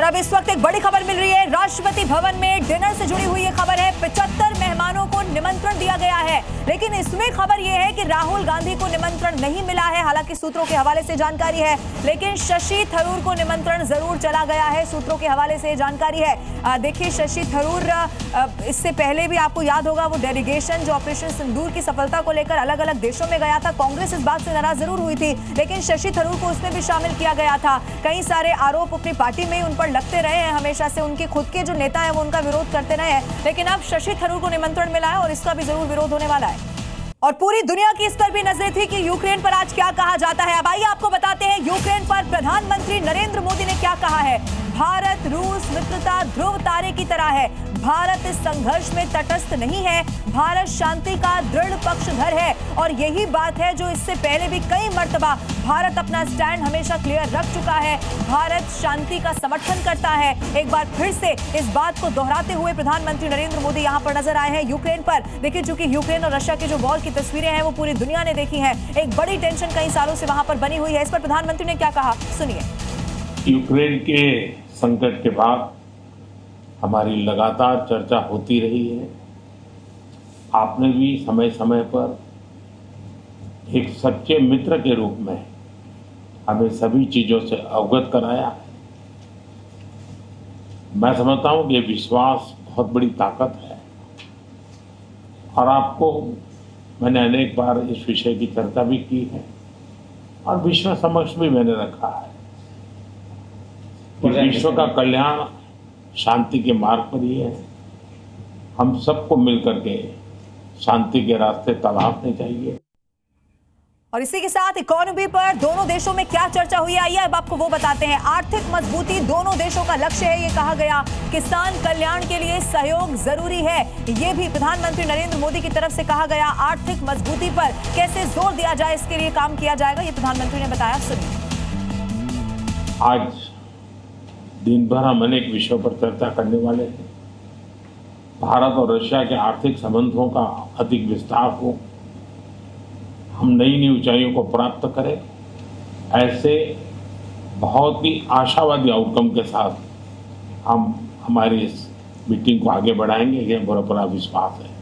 और अब इस वक्त एक बड़ी खबर मिल रही है। राष्ट्रपति भवन में डिनर से जुड़ी हुई ये खबर है। 75 मेहमानों को निमंत्रण दिया गया है, लेकिन इसमें खबर यह है कि राहुल गांधी को निमंत्रण नहीं मिला है। हालांकि सूत्रों के हवाले से जानकारी है, लेकिन शशि थरूर को निमंत्रण जरूर चला गया है। सूत्रों के हवाले से जानकारी है। देखिए, शशि थरूर इससे पहले भी आपको याद होगा वो डेलीगेशन जो ऑपरेशन सिंदूर की सफलता को लेकर अलग अलग देशों में गया था। कांग्रेस इस बात से नाराज जरूर हुई थी, लेकिन शशि थरूर को उसमें भी शामिल किया गया था। कई सारे आरोप अपनी पार्टी में उन पर लगते रहे हैं, हमेशा से उनके खुद के जो नेता हैं वो उनका विरोध करते रहे हैं, लेकिन अब शशि थरूर को निमंत्रण मिला है और इसका भी जरूर विरोध होने वाला है। और पूरी दुनिया की इस पर भी नजरें थी कि यूक्रेन पर आज क्या कहा जाता है। अब आइए आपको बताते हैं यूक्रेन पर प्रधानमंत्री नरेंद्र मोदी ने क्या कहा है। भारत रूस मित्रता ध्रुव तारे की तरह है। भारत इस संघर्ष में तटस्थ नहीं है। भारत शांति का दृढ़ पक्षधर है और यही बात है जो इससे पहले भी कई मर्तबा भारत अपना स्टैंड हमेशा क्लियर रख चुका है। भारत शांति का समर्थन करता है। एक बार फिर से इस बात को दोहराते हुए प्रधानमंत्री नरेंद्र मोदी यहां पर नजर आए हैं यूक्रेन पर। देखिए, चूंकि यूक्रेन और रशिया की जो वॉर की तस्वीरें हैं वो पूरी दुनिया ने देखी हैं। एक बड़ी टेंशन कई सालों से वहां पर बनी हुई है। इस पर प्रधानमंत्री ने क्या कहा, सुनिए। यूक्रेन के संकट के बाद हमारी लगातार चर्चा होती रही है। आपने भी समय समय पर एक सच्चे मित्र के रूप में हमें सभी चीजों से अवगत कराया। मैं समझता हूं कि ये विश्वास बहुत बड़ी ताकत है और आपको मैंने अनेक बार इस विषय की चर्चा भी की है और विश्व समक्ष भी मैंने रखा है। विश्व का कल्याण शांति के मार्ग पर ही है। हम सबको मिलकर के शांति के रास्ते तलाशने चाहिए। और इसी के साथ इकोनॉमी पर दोनों देशों में क्या चर्चा हुई, आइए अब आपको वो बताते हैं। आर्थिक मजबूती दोनों देशों का लक्ष्य है, ये कहा गया। किसान कल्याण के लिए सहयोग जरूरी है, ये भी प्रधानमंत्री नरेंद्र मोदी की तरफ से कहा गया। आर्थिक मजबूती पर कैसे जोर दिया जाए, इसके लिए काम किया जाएगा, ये प्रधानमंत्री ने बताया। सुनिए। आज दिन भर हम अनेक विषयों पर चर्चा करने वाले हैं। भारत और रशिया के आर्थिक संबंधों का अधिक विस्तार हो, हम नई ऊंचाइयों को प्राप्त करें, ऐसे बहुत ही आशावादी आउटकम के साथ हम हमारी इस मीटिंग को आगे बढ़ाएंगे, ये मेरा पूरा विश्वास है।